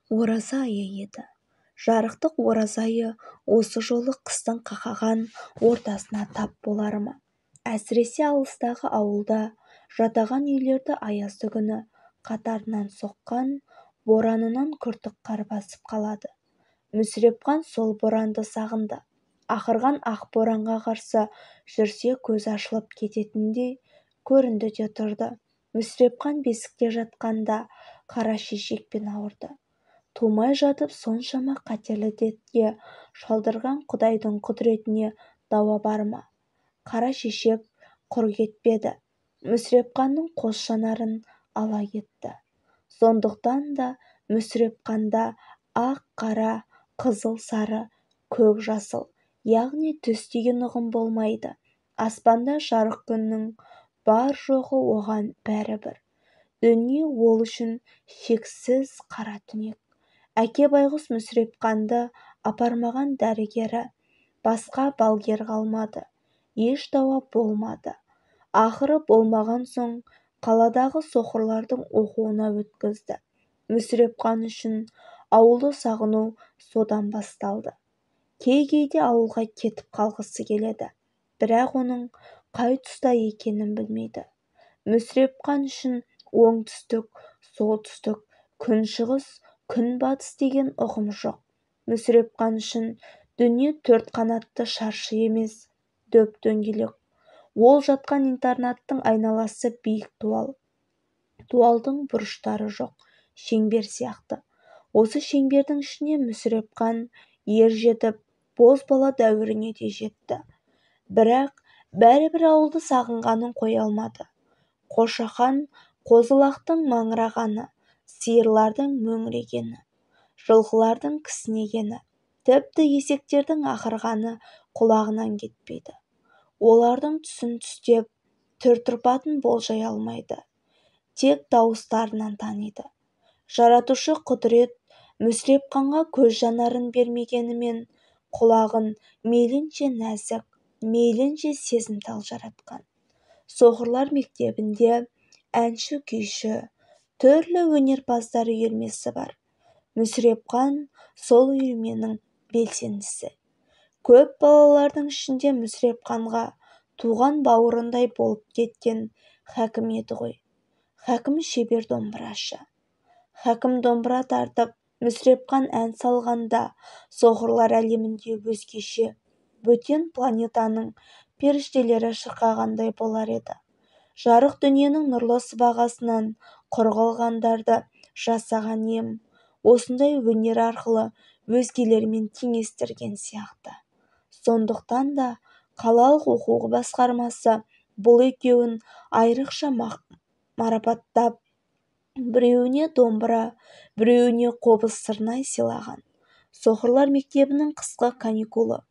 Ораза айы еді. Жарықтық ораза айы осы жолы қыстың қақаған ортасына тап болар ма? Әсіресе алыстағы ауылда жатаған үйлерді аязды күні қатарынан соққан боранынан күртік қар басып қалады. Мүсірепқан сол боранды сағынды. Ақырған ақ боранға қарсы жүрсе көз ашылып кететіндей көрінді де тұрды. Мүсірепқан бесікте жатқанда қара шешекпен ауырды. Тумай жатып соншама қатерлі дертке шалдырған Құдайдың құдіретіне дауа бар ма? Қара шешек құр кетпеді. Мүсірепқанның қос жанарын ала кетті. Сондықтан да Мүсірепқанда ақ, қара, қызыл, сары, көк, жасыл, яғни түс деген ұғым болмайды. Аспанда жарық күннің бар жоғы оған бәрібір. Дүние ол үшін шексіз қара түнек. Әке байғұс Мүсірепқанды апармаған дәрігері, басқа балгер қалмады. Еш дауа болмады. Ақыры болмаған соң қаладағы соқырлардың оқуына өткізді. Мүсірепқан үшін ауылды сағыну содан басталды. Кей-кейде ауылға кетіп қалғысы келеді. Бірақ оның қай тұста екенін білмейді. Мүсірепқан үшін оңтүстік, солтүстік, күншығыс, күнбатыс деген ұғым жоқ. Мүсірепқан үшін дүние төрт қанатты шаршы емес, дөп-дөңгелек. Ол жатқан интернаттың айналасы биік дуал. Дуалдың бұрыштары жоқ, шеңбер сияқты. Осы шеңбердің ішіне Мүсірепқан ер жетіп, бозбала дәуіріне де жетті. Бірақ бәрібір ауылды сағынғанын қоя алмады. Қошақан қозы-лақтың маңырағаны, сиырлардың мөңірегені, жылқылардың кісінегені, тіпті есектердің ақырғаны құлағынан кетпейді. Олардың түсін түстеп, түр-тұрпатын болжай алмайды. Тек дауыстарынан таниды. Жаратушы құдірет Мүсірепқанға көз жанарын бермегенімен, құлағын мейлінше нәзік, мейлінше сезімтал жаратқан. Соқырлар мектебінде әнші, күйші, түрлі өнерпаздар үйірмесі бар. Мүсірепқан сол үйірменің белсендісі. Көп балалардың ішінде Мүсірепқанға туған бауырындай болып кеткен Хәкім еді ғой. Хәкім шебер домбырашы. Хәкім домбыра тартып, Мүсірепқан ән салғанда соқырлар әлемінде өзгеше, бөтен планетаның періштелері шырқағандай болар еді. Жарық дүниенің нұрлы сыбағасынан құр қалғандарды жасаған ем, осындай өнер арқылы өзгелермен теңестірген сияқты. Сондықтан да қалалық оқу басқармасы бұл екеуін айрықша марапаттап, біреуіне домбыра, біреуіне қобыз сырнай сыйлаған. Соқырлар мектебінің қысқы каникулы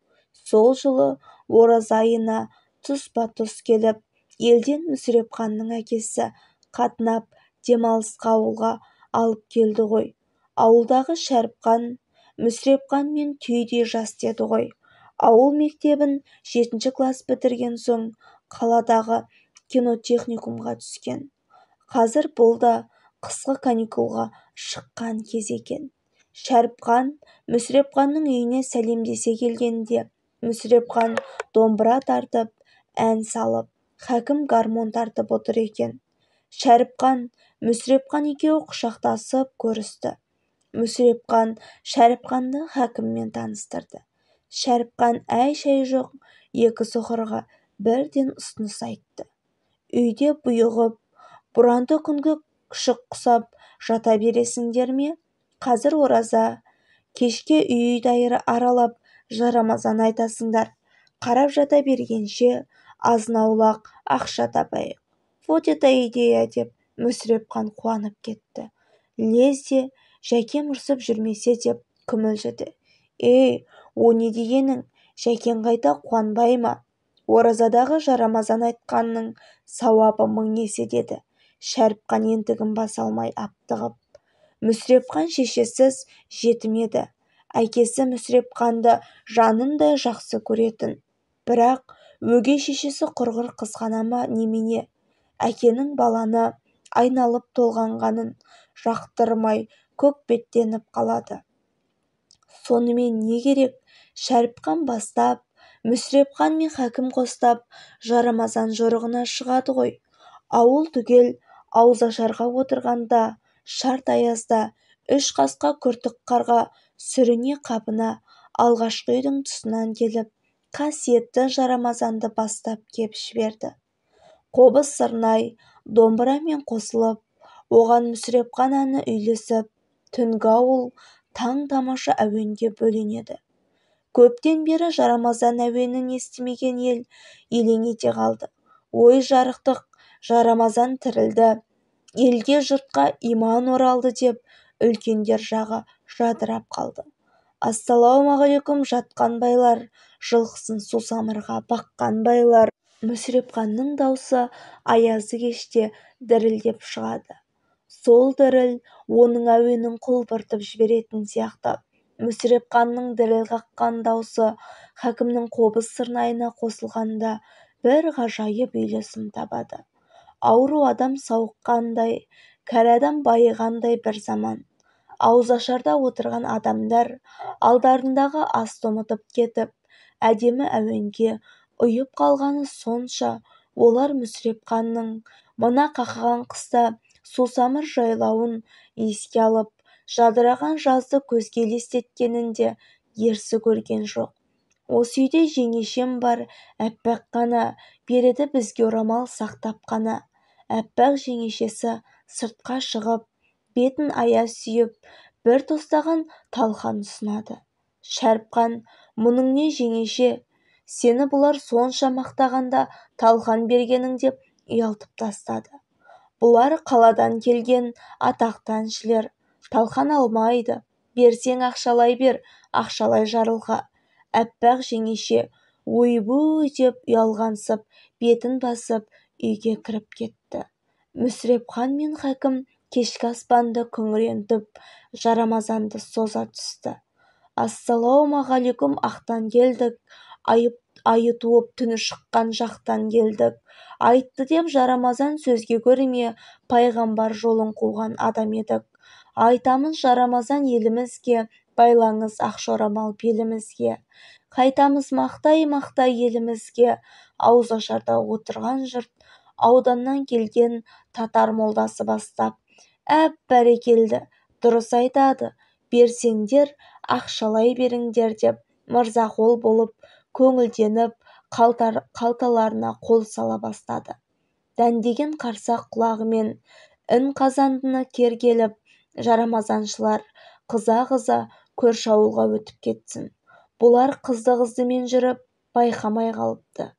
сол жылы ораза айына тұспа-тұс келіп, елден Мүсірепқанның әкесі қатынап демалысқа ауылға алып келді ғой. Ауылдағы Шәріпқан Мүсірепқанмен түйдей жас деді ғой. Ауыл мектебін 7 класс бітірген соң қаладағы кинотехникумға түскен. Қазір бұл да қысқы каникулға шыққан кез екен. Шәріпқан Мүсірепқанның үйіне сәлемдесе келгенде, Мүсірепқан домбыра тартып, ән салып, Хәкім гармон тартып отыр екен. Шәріпқан, Мүсірепқан екеуі құшақтасып көрісті. Мүсірепқан Шәріпқанды Хәкіммен таныстырды. Шәріпқан әй-шәй жоқ, екі соқырға бірден ұсыныс айтты. Үйде бұйығып, бұранды күнгі күшік құсап жата бересіңдер ме? Қазір ораза, кешке үй-үйді аралап жарамазан айтасыңдар. Қарап жата бергенше азын-аулақ ақша табайық. Вот это идея, деп Мүсірепқан қуанып кетті. Лезде Жәкем ұрсып жүрмесе деп күмілжіді. Ей, о не дегенің? Жәкең қайта қуанбай ма? Оразадағы жарамазан айтқанның сауабы 1000 есе деді. Шәріпқан ентігін баса алмай аптығып. Мүсірепқан шешесіз жетім еді. Әкесі Мүсірепқанды жанындай жақсы көретін. Бірақ өгей шешесі құрғыр қызғана ма немене? Әкенің баланы айналып толғанғанын жақтырмай көкбеттеніп қалады. Сонымен не керек? Шәріпқан бастап, Мүсірепқан мен Хәкім қостап Жарамазан жорығына шығады ғой. Ауыл түгел ауызашарға отырғанда, шарт аязда, үш қасқа күртік қарға сүріне қабына алғашқы үйдің тұсынан келіп, қасиетті Жарамазанды бастап кеп жіберді. Қобыз сырнай домбырамен қосылып, оған Мүсірепқан әні үйлесіп, түнгі ауыл таң тамаша әуенге бөленеді. Көптен бері Жарамазан әуенін естімеген ел елең ете қалды. Ой жарықтық, Жарамазан тірілді, елге жұртқа иман оралды деп үлкендер жағы жадырап қалды. Ассалаумағалейкум жатқан байлар, жылқысын сусамырға баққан байлар. Мүсірепқанның даусы аязды кеште дірілдеп шығады. Сол діріл оның әуенін құлпыртып жіберетін сияқты. Мүсірепқанның діріл қаққан даусы Хәкімнің қобыз сырнайына қосылғанда бір ғажайып үйлесім табады. Ауру адам сауыққандай, кәрі адам байығандай бір заман. Ауызашарда отырған адамдар алдарындағы асты ұмытып кетіп, әдемі әуенге ұйып қалғаны сонша, олар Мүсірепқанның мына қақаған қыста сусамыр жайлауын еске алып, жадыраған жазды көзге елестеткенін де ерсі көрген жоқ. Осы үйде жеңешем бар, әппақ қана, береді бізге орамал сақтап қана. Әппақ жеңешесі сыртқа шығып, бетін аяз сүйіп, бір тостаған талқан ұсынады. Шәріпқан, мұның не жеңеше? Сені бұлар сонша мақтағанда талқан бергенің деп ұялтып тастады. Бұлар қаладан келген атақты әншілер, талқан алмайды, берсең ақшалай бер, ақшалай жарылға. Әппақ жеңеше ойбуй деп ұялғансып, бетін басып үйге кіріп кетті. Мүсірепқан мен Хәкім кешкі аспанды күңірентіп, Жарамазанды соза түсті. Ассалаумағалейкум, ақтан келдік, айы туып түні шыққан жақтан келдік. Айтты деп Жарамазан сөзге көрме, пайғамбар жолын қуған адам едік. Айтамын Жарамазан елімізге, байлаңыз ақшорамал белімізге. Қайтамыз мақтай елімізге, ауызашарда отырған жұрт, ауданнан келген татар молдасы бастап. Бәрекелді, дұрыс айтады, берсеңдер, ақшалай беріңдер деп мырзақол болып, көңілденіп, қалталарына қол сала бастады. Дәндеген қарсақ құлағымен үн қазандыны кергеліп, Жарамазаншылар қыза-қыза көрші ауылға өтіп кетсін. Бұлар қызды-қыздымен жүріп, байқамай қалыпты.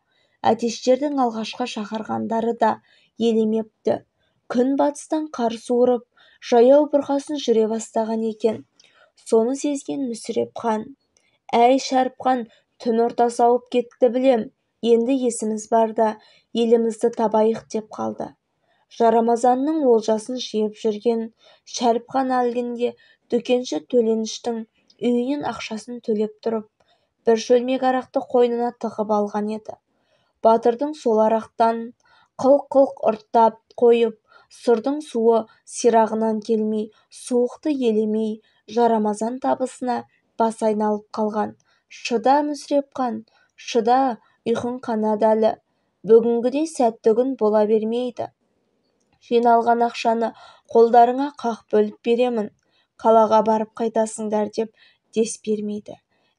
Әтештердің алғашқы шақырғандары да елемепті. Күн батыстан қар суырып, жаяу бұрқасын жүре бастаған екен. Соны сезген Мүсірепқан: әй Шәріпқан, түн ортасы ауып кетті білем, енді есіміз барда елімізді табайық деп қалды. Жарамазанның олжасын жиып жүрген Шәріпқан әлгінде дүкенші Төленіштің үйінен ақшасын төлеп тұрып, бір шөлмек арақты қойнына тығып алған еді. Батырдың сол арақтан қылқ-қылқ ұрттап қойып, сырдың суы сирағынан келмей, суықты елемей, Жарамазан табысына бас айналып қалған. Шыда, Мүсірепқан, шыда, ұйқың қанады әлі. Бүгінгідей сәтті күн бола бермейді. Жиналған ақшаны қолдарыңа қақ бөліп беремін, қалаға барып қайтасыңдар деп дес бермейді.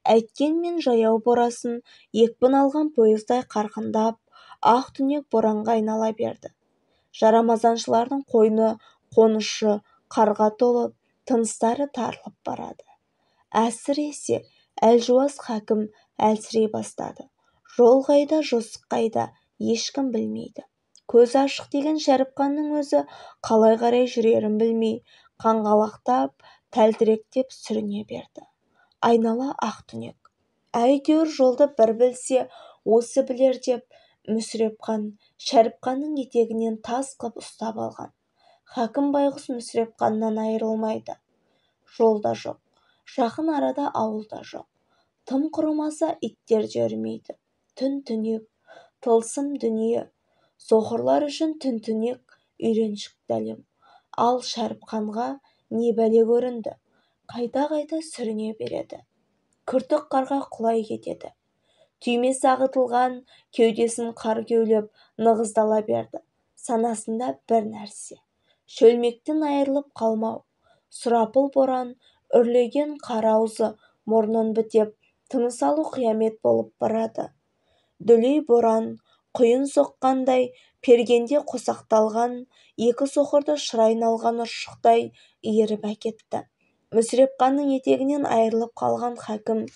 Әйткенмен жаяу борасын екпін алған пойыздай қарқындап, ақ түнек боранға айнала берді. Жарамазаншылардың қойны қонышы қарға толып, тыныстары тарылып барады. Әсіресе әлжуаз Хәкім әлсірей бастады. Жол қайда, жосық қайда, ешкім білмейді. Көз ашық деген Шәріпқанның өзі қалай қарай жүрерін білмей, қаңғалақтап, тәлтіректеп сүріне берді. Айнала ақ түнек. Әйтеуір жолды бір білсе, осы білер деп, Мүсірепқан Шәріпқанның етегінен тас қып ұстап алған. Хәкім байғұс Мүсірепқаннан айырылмайды. Жолда жоқ, жақын арада ауылда жоқ. Тым құрымаса иттер де үрмейді. Түн-түнек, тылсым дүние. Соқырлар үшін түн-түнек үйреншікті әлем. Ал Шәріпқанға не бәле көрінді. Қайта-қайта сүріне береді. Күртік қарға құлай кетеді. Түймесі ағытылған кеудесін қар кеулеп нығыздала берді. Санасында бір нәрсе. Шөлмектен айырылып қалмау. Сұрапыл боран үрлеген қар аузы мұрнын бітеп, тыныс алу қиямет болып барады. Дүлей боран құйын соққандай пергенде қосақталған екі соқырды шыр айналған ұршықтай иіріп әкетті. Мүсірепқанның етегінен айырылып қалған хакім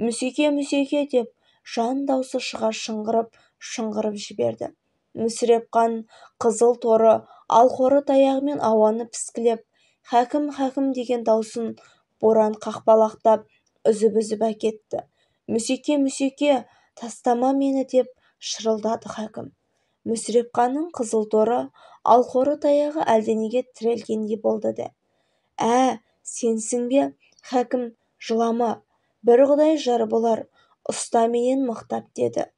«Мүсеке, мүсеке» деп жан даусы шыға шыңғырып жіберді. Мүсірепқан қызыл торы алхоры таяғымен ауаны піскілеп, «Хакім, хакім» деген даусын боран қақпалақтап үзіп-үзіп әкетті. «Мүсеке, мүсеке, тастама мені» деп шырылдады хакім. Мүсірепқанның қызыл торы алхоры таяғы әлденеге тірелгендей болды де: сенсің бе, хакім, жылама, бір құдай жар болар, ұста менен мықтап деді.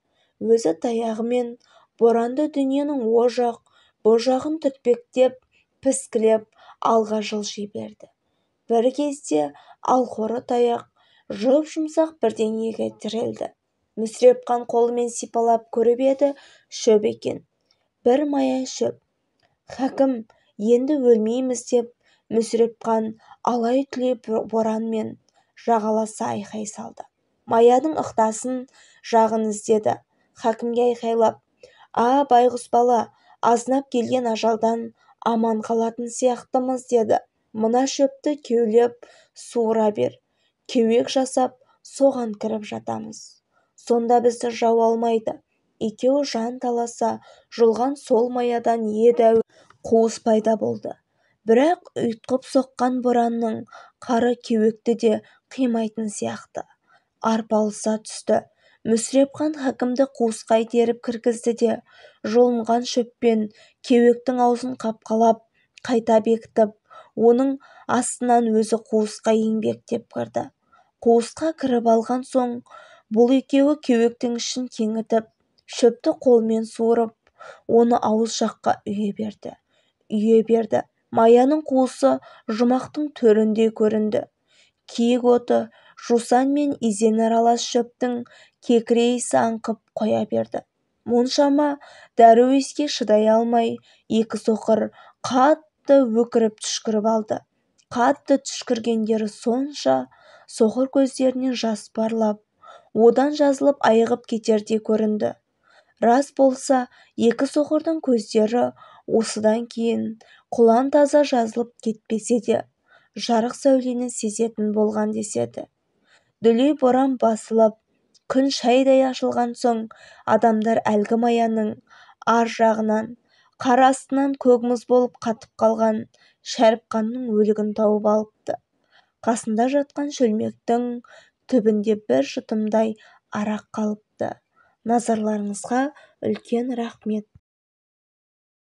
Өзі таяғымен боранды дүниенің о жақ, бұ жағын түртпектеп, піскілеп, алға жылжи берді. Бір кезде алхоры таяқ жұп-жұмсақ бірдеңеге тірелді. Мүсірепқан қолымен сипалап көріп еді, шөп екен. Бір мая шөп. «Хакім, енді өлмейміз» деп Мүсірепқан алай-түлей боранмен жағаласа айқай салды. Маяның ықтасын жағын іздеді. Хакімге айқайлап: байғұс бала, азнап келген ажалдан аман қалатын сияқтымыз» деді. «Мына шөпті кеулеп суыра бер, кеуек жасап соған кіріп жатамыз. Сонда бізді жау алмайды». Екеуі жан таласа жұлған сол маядан едәуір қуыс пайда болды. Бірақ ұйтқып соққан боранның қары кеуекті де қимайтын сияқты. Арпалыса түсті. Мүсірепқан хакімді қуысқа итеріп кіргізді де, жұлынған шөппен кеуектің аузын қапқалап, қайта бекітіп, оның астынан өзі қуысқа еңбектеп кірді. Қуысқа кіріп алған соң, бұл екеуі кеуектің ішін кеңітіп, шөпті қолмен суырып, оны ауыз жаққа үйе берді. Маяның қуысы жұмақтың төріндей көрінді. Киік оты, жусан мен изен аралас шөптің кекіре иісі аңқып қоя берді. Мұншама дәру иіске шыдай алмай, екі соқыр қатты өкіріп түшкіріп алды. Қатты түшкіргендері сонша, соқыр көздерінен жас парлап, одан жазылып айығып кетердей көрінді. Рас болса, екі соқырдың көздері осыдан кейін құлан таза жазылып кетпесе де, жарық сәулені сезетін болған деседі. Дүлей боран басылып, күн шайдай ашылған соң, адамдар әлгі маяның ар жағынан, қар астынан көк мұз болып қатып қалған Шәріпқанның өлігін тауып алыпты. Қасында жатқан шөлмектің түбінде бір жұтымдай арақ қалыпты. Назарларыңызға үлкен рахмет.